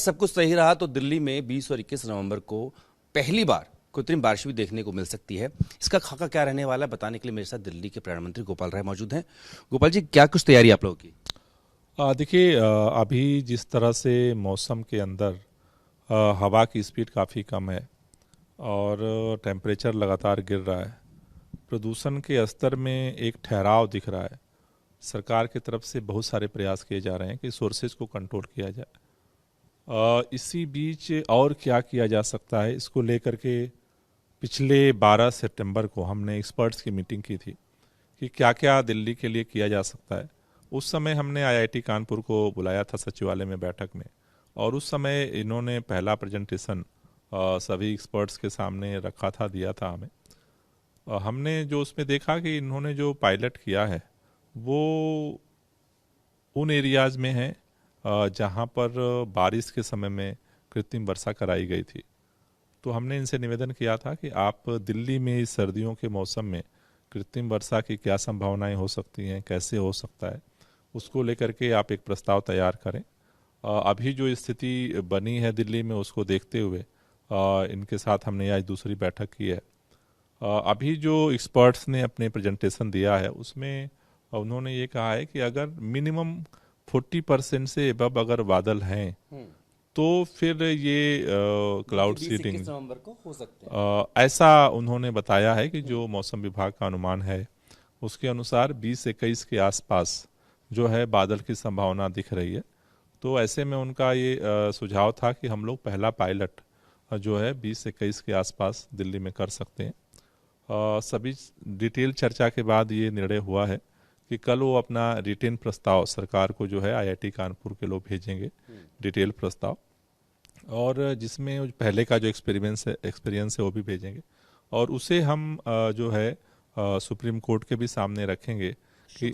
सब कुछ सही रहा तो दिल्ली में 20 और 21 नवंबर को पहली बार कृत्रिम बारिश भी देखने को मिल सकती है। इसका खाका क्या रहने वाला है, बताने के लिए मेरे साथ दिल्ली के पर्यावरण मंत्री गोपाल राय मौजूद हैं। गोपाल जी, क्या कुछ तैयारी आप लोगों की? देखिए, अभी जिस तरह से मौसम के अंदर हवा की स्पीड काफ़ी कम है और टेम्परेचर लगातार गिर रहा है, प्रदूषण के स्तर में एक ठहराव दिख रहा है। सरकार की तरफ से बहुत सारे प्रयास किए जा रहे हैं कि सोर्सेज को कंट्रोल किया जाए। इसी बीच और क्या किया जा सकता है, इसको लेकर के पिछले 12 सितंबर को हमने एक्सपर्ट्स की मीटिंग की थी कि क्या क्या दिल्ली के लिए किया जा सकता है। उस समय हमने आईआईटी कानपुर को बुलाया था सचिवालय में बैठक में, और उस समय इन्होंने पहला प्रेजेंटेशन सभी एक्सपर्ट्स के सामने रखा था, दिया था हमें। हमने जो उसमें देखा कि इन्होंने जो पायलट किया है वो उन एरियाज में है जहाँ पर बारिश के समय में कृत्रिम वर्षा कराई गई थी। तो हमने इनसे निवेदन किया था कि आप दिल्ली में इस सर्दियों के मौसम में कृत्रिम वर्षा की क्या संभावनाएं हो सकती हैं, कैसे हो सकता है, उसको लेकर के आप एक प्रस्ताव तैयार करें। अभी जो स्थिति बनी है दिल्ली में उसको देखते हुए इनके साथ हमने आज दूसरी बैठक की है। अभी जो एक्सपर्ट्स ने अपने प्रेजेंटेशन दिया है उसमें उन्होंने ये कहा है कि अगर मिनिमम 40% से एबव अगर बादल हैं तो फिर ये क्लाउड सीडिंग नवंबर को हो सकते हैं। ऐसा उन्होंने बताया है कि जो मौसम विभाग का अनुमान है उसके अनुसार 20-21 के आसपास जो है बादल की संभावना दिख रही है। तो ऐसे में उनका ये सुझाव था कि हम लोग पहला पायलट जो है 20-21 के आसपास दिल्ली में कर सकते हैं। सभी डिटेल चर्चा के बाद ये निर्णय हुआ है कि कल वो अपना रिटेन प्रस्ताव सरकार को जो है आईआईटी कानपुर के लोग भेजेंगे, डिटेल प्रस्ताव, और जिसमें पहले का जो एक्सपीरियंस है वो भी भेजेंगे, और उसे हम जो है सुप्रीम कोर्ट के भी सामने रखेंगे कि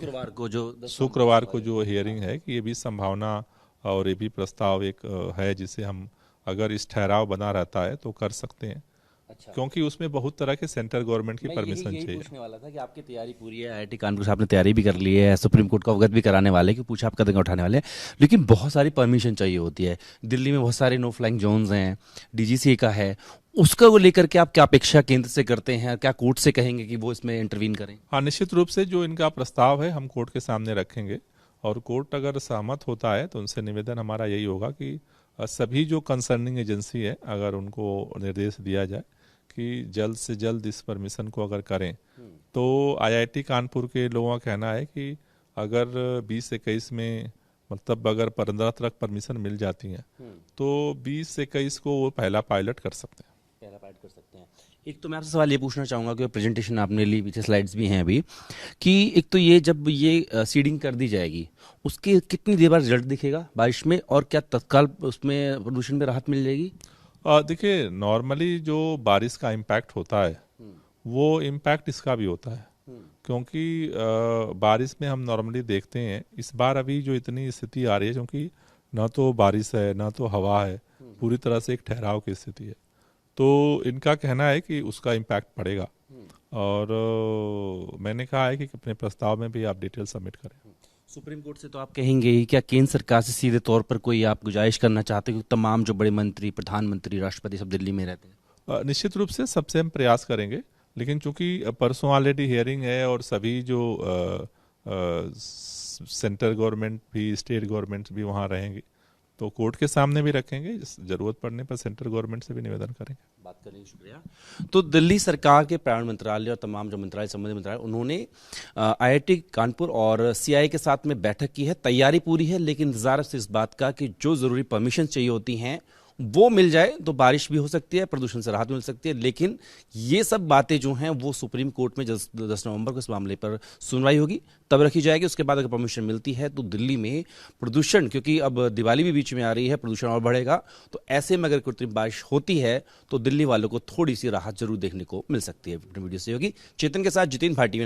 शुक्रवार को जो हियरिंग है कि ये भी संभावना और ये भी प्रस्ताव एक है जिसे हम अगर इस ठहराव बना रहता है तो कर सकते हैं। अच्छा। क्योंकि उसमें बहुत तरह के सेंट्रल गवर्नमेंट की परमिशन चाहिए। पूछने वाला था कि आपकी तैयारी पूरी है, आईआईटी कानपुर से आपने तैयारी भी कर ली है, सुप्रीम कोर्ट को अवगत भी कराने वाले कि पूछा आप कदम उठाने वाले हैं, लेकिन बहुत सारी परमिशन चाहिए होती है। दिल्ली में बहुत सारे नो फ्लाइंग जोन्स हैं, डीजीसीए का है, उसका वो लेकर के आप क्या अपेक्षा केंद्र से करते हैं? क्या कोर्ट से कहेंगे कि वो इसमें इंटरवीन करें? हाँ, निश्चित रूप से जो इनका प्रस्ताव है हम कोर्ट के सामने रखेंगे, और कोर्ट अगर सहमत होता है तो उनसे निवेदन हमारा यही होगा कि सभी जो कंसर्निंग एजेंसी है अगर उनको निर्देश दिया जाए कि जल्द से जल्द इस परमिशन को अगर करें। तो आईआईटी कानपुर के लोगों का कहना है कि अगर 20-21 में मतलब अगर 15 तक परमिशन मिल जाती है तो 20-21 को वो पहला पायलट कर सकते हैं। एक तो मैं आपसे सवाल ये पूछना चाहूँगा कि प्रेजेंटेशन आपने ली, पीछे स्लाइड्स भी हैं अभी, कि एक तो ये जब ये सीडिंग कर दी जाएगी उसके कितनी देर बाद रिजल्ट दिखेगा बारिश में, और क्या तत्काल उसमें प्रदूषण में राहत मिल जाएगी? देखिए, नॉर्मली जो बारिश का इम्पैक्ट होता है वो इम्पैक्ट इसका भी होता है, क्योंकि बारिश में हम नॉर्मली देखते हैं इस बार अभी जो इतनी स्थिति आ रही है, क्योंकि ना तो बारिश है ना तो हवा है, पूरी तरह से एक ठहराव की स्थिति है, तो इनका कहना है कि उसका इम्पैक्ट पड़ेगा। और मैंने कहा है कि अपने प्रस्ताव में भी आप डिटेल सबमिट करें। सुप्रीम कोर्ट से तो आप कहेंगे ही, क्या केंद्र सरकार से सीधे तौर पर कोई आप गुजारिश करना चाहते हैं कि तमाम जो बड़े मंत्री, प्रधानमंत्री, राष्ट्रपति सब दिल्ली में रहते हैं? निश्चित रूप से सबसे हम प्रयास करेंगे, लेकिन चूंकि परसों ऑलरेडी हियरिंग है और सभी जो सेंट्रल गवर्नमेंट भी, स्टेट गवर्नमेंट भी वहाँ रहेंगे, तो कोर्ट के सामने भी रखेंगे, जरूरत पड़ने पर सेंट्रल गवर्नमेंट से भी निवेदन करेंगे। बात करने की शुक्रिया। तो दिल्ली सरकार के पर्यावरण मंत्रालय और तमाम जो मंत्रालय, संबंधित मंत्रालय, उन्होंने आईआईटी कानपुर और सीआईआई के साथ में बैठक की है, तैयारी पूरी है, लेकिन इंतजार है इस बात का कि जो जरूरी परमिशन चाहिए होती हैं वो मिल जाए तो बारिश भी हो सकती है, प्रदूषण से राहत मिल सकती है। लेकिन ये सब बातें जो हैं वो सुप्रीम कोर्ट में 10 नवंबर को इस मामले पर सुनवाई होगी, तब रखी जाएगी। उसके बाद अगर परमिशन मिलती है तो दिल्ली में प्रदूषण, क्योंकि अब दिवाली भी बीच में आ रही है, प्रदूषण और बढ़ेगा, तो ऐसे में अगर कृत्रिम बारिश होती है तो दिल्ली वालों को थोड़ी सी राहत जरूर देखने को मिल सकती है। वीडियो से होगी चेतन के साथ जितेंद्र भाटी।